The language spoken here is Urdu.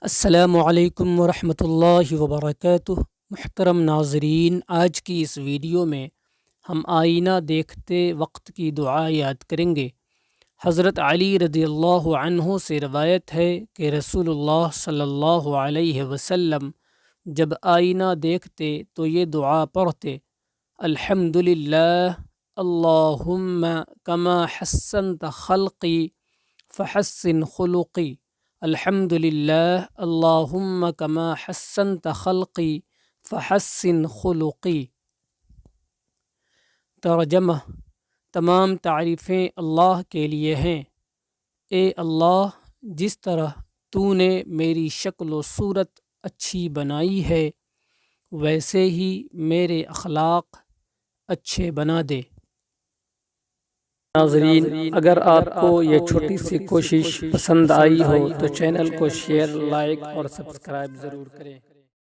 السلام علیکم ورحمۃ اللہ وبرکاتہ۔ محترم ناظرین، آج کی اس ویڈیو میں ہم آئینہ دیکھتے وقت کی دعا یاد کریں گے۔ حضرت علی رضی اللہ عنہ سے روایت ہے کہ رسول اللہ صلی اللہ علیہ وسلم جب آئینہ دیکھتے تو یہ دعا پڑھتے: الحمد للہ اللہم کما حسنت خلقی فحسن خلقی، الحمد للہ اللہم کما حسنت خلقی فحسن خلقی۔ ترجمہ: تمام تعریفیں اللہ کے لیے ہیں۔ اے اللہ، جس طرح تو نے میری شکل و صورت اچھی بنائی ہے ویسے ہی میرے اخلاق اچھے بنا دے۔ ناظرین، اگر آپ کو یہ چھوٹی سی کوشش پسند آئی ہو تو چینل کو شیئر، لائک اور سبسکرائب ضرور کریں۔